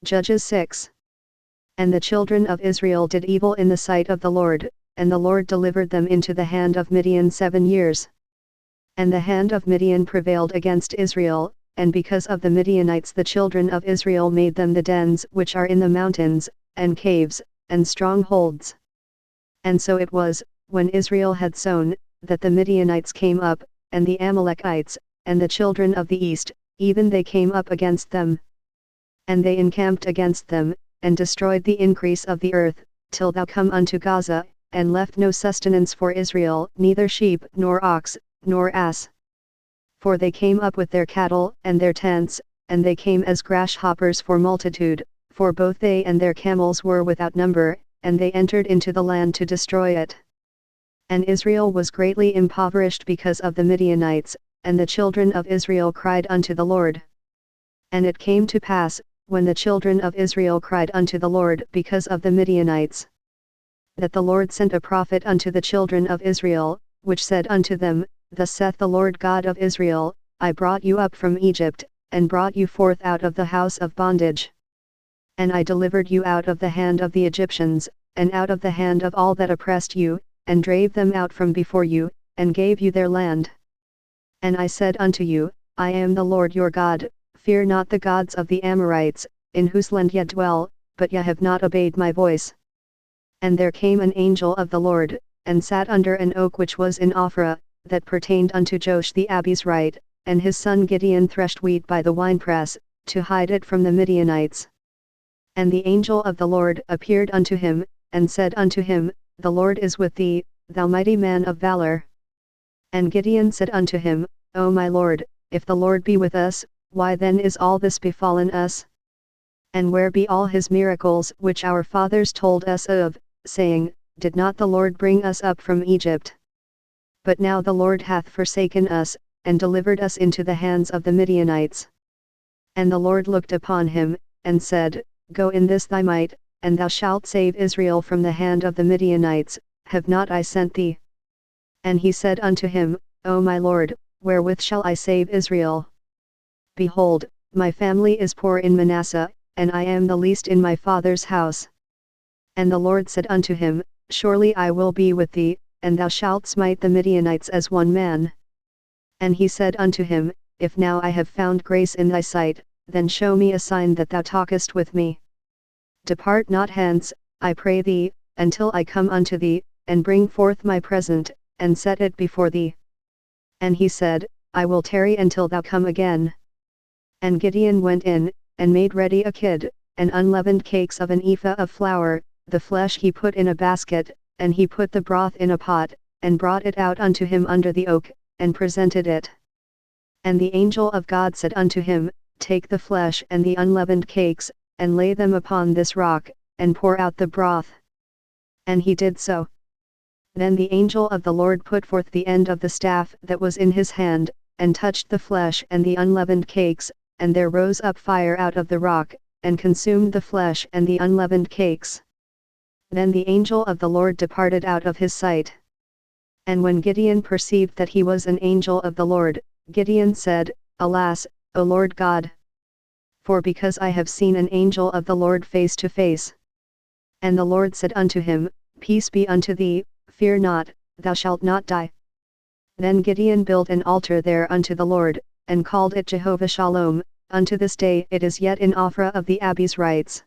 Judges 6. And the children of Israel did evil in the sight of the Lord, and the Lord delivered them into the hand of Midian 7 years. And the hand of Midian prevailed against Israel, and because of the Midianites the children of Israel made them the dens which are in the mountains, and caves, and strongholds. And so it was, when Israel had sown, that the Midianites came up, and the Amalekites, and the children of the east, even they came up against them. And they encamped against them, and destroyed the increase of the earth, till thou come unto Gaza, and left no sustenance for Israel, neither sheep, nor ox, nor ass. For they came up with their cattle, and their tents, and they came as grasshoppers for multitude, for both they and their camels were without number, and they entered into the land to destroy it. And Israel was greatly impoverished because of the Midianites, and the children of Israel cried unto the Lord. And it came to pass, when the children of Israel cried unto the Lord because of the Midianites, that the Lord sent a prophet unto the children of Israel, which said unto them, Thus saith the Lord God of Israel, I brought you up from Egypt, and brought you forth out of the house of bondage. And I delivered you out of the hand of the Egyptians, and out of the hand of all that oppressed you, and drave them out from before you, and gave you their land. And I said unto you, I am the Lord your God, fear not the gods of the Amorites, in whose land ye dwell, but ye have not obeyed my voice. And there came an angel of the Lord, and sat under an oak which was in Ophrah, that pertained unto Joash the Abizrite, and his son Gideon threshed wheat by the winepress, to hide it from the Midianites. And the angel of the Lord appeared unto him, and said unto him, The Lord is with thee, thou mighty man of valor. And Gideon said unto him, O my Lord, if the Lord be with us, why then is all this befallen us? And where be all his miracles which our fathers told us of, saying, Did not the Lord bring us up from Egypt? But now the Lord hath forsaken us, and delivered us into the hands of the Midianites. And the Lord looked upon him, and said, Go in this thy might, and thou shalt save Israel from the hand of the Midianites, have not I sent thee? And he said unto him, O my Lord, wherewith shall I save Israel? Behold, my family is poor in Manasseh, and I am the least in my father's house. And the Lord said unto him, Surely I will be with thee, and thou shalt smite the Midianites as one man. And he said unto him, If now I have found grace in thy sight, then show me a sign that thou talkest with me. Depart not hence, I pray thee, until I come unto thee, and bring forth my present, and set it before thee. And he said, I will tarry until thou come again. And Gideon went in, and made ready a kid, and unleavened cakes of an ephah of flour, the flesh he put in a basket, and he put the broth in a pot, and brought it out unto him under the oak, and presented it. And the angel of God said unto him, Take the flesh and the unleavened cakes, and lay them upon this rock, and pour out the broth. And he did so. Then the angel of the Lord put forth the end of the staff that was in his hand, and touched the flesh and the unleavened cakes, and there rose up fire out of the rock, and consumed the flesh and the unleavened cakes. Then the angel of the Lord departed out of his sight. And when Gideon perceived that he was an angel of the Lord, Gideon said, Alas, O Lord God! For because I have seen an angel of the Lord face to face. And the Lord said unto him, Peace be unto thee, fear not, thou shalt not die. Then Gideon built an altar there unto the Lord, and called it Jehovah Shalom. Unto this day it is yet in Ophrah of the Abizrites.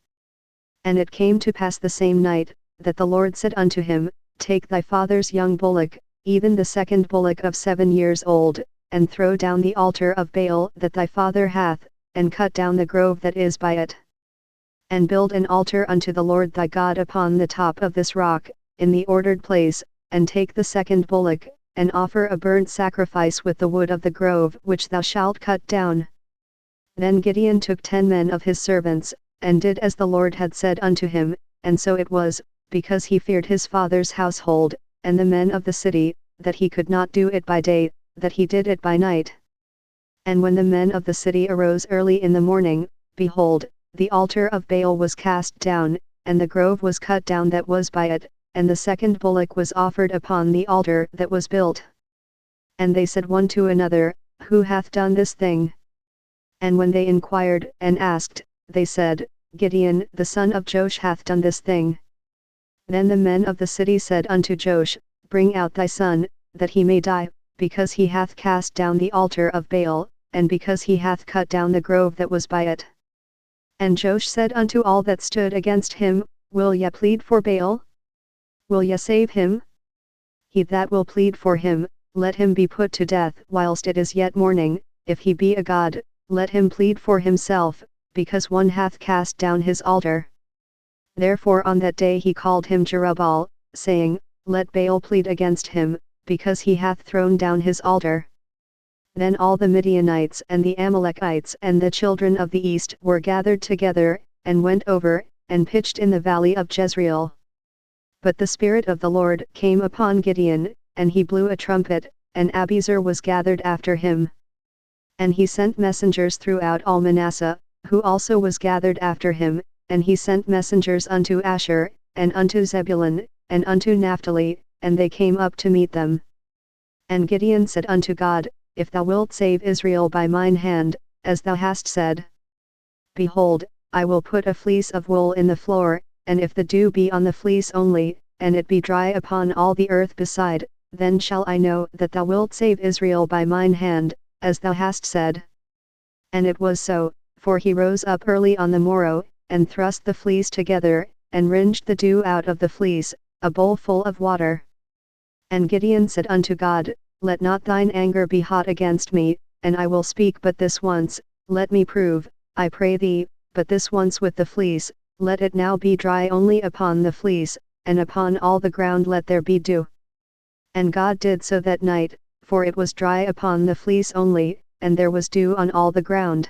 And it came to pass the same night, that the Lord said unto him, Take thy father's young bullock, even the second bullock of 7 years old, and throw down the altar of Baal that thy father hath, and cut down the grove that is by it. And build an altar unto the Lord thy God upon the top of this rock, in the ordered place, and take the second bullock, and offer a burnt sacrifice with the wood of the grove which thou shalt cut down. Then Gideon took 10 men of his servants, and did as the Lord had said unto him, and so it was, because he feared his father's household, and the men of the city, that he could not do it by day, that he did it by night. And when the men of the city arose early in the morning, behold, the altar of Baal was cast down, and the grove was cut down that was by it, and the second bullock was offered upon the altar that was built. And they said one to another, Who hath done this thing? And when they inquired and asked, they said, Gideon the son of Joash hath done this thing. Then the men of the city said unto Joash, Bring out thy son, that he may die, because he hath cast down the altar of Baal, and because he hath cut down the grove that was by it. And Joash said unto all that stood against him, Will ye plead for Baal? Will ye save him? He that will plead for him, let him be put to death whilst it is yet morning. If he be a god, let him plead for himself, because one hath cast down his altar. Therefore on that day he called him Jerubbaal, saying, Let Baal plead against him, because he hath thrown down his altar. Then all the Midianites and the Amalekites and the children of the east were gathered together, and went over, and pitched in the valley of Jezreel. But the Spirit of the Lord came upon Gideon, and he blew a trumpet, and Abiezer was gathered after him. And he sent messengers throughout all Manasseh, who also was gathered after him, and he sent messengers unto Asher, and unto Zebulun, and unto Naphtali, and they came up to meet them. And Gideon said unto God, If thou wilt save Israel by mine hand, as thou hast said, behold, I will put a fleece of wool in the floor, and if the dew be on the fleece only, and it be dry upon all the earth beside, then shall I know that thou wilt save Israel by mine hand, as thou hast said. And it was so, for he rose up early on the morrow, and thrust the fleece together, and wringed the dew out of the fleece, a bowl full of water. And Gideon said unto God, Let not thine anger be hot against me, and I will speak but this once, let me prove, I pray thee, but this once with the fleece, let it now be dry only upon the fleece, and upon all the ground let there be dew. And God did so that night, for it was dry upon the fleece only, and there was dew on all the ground.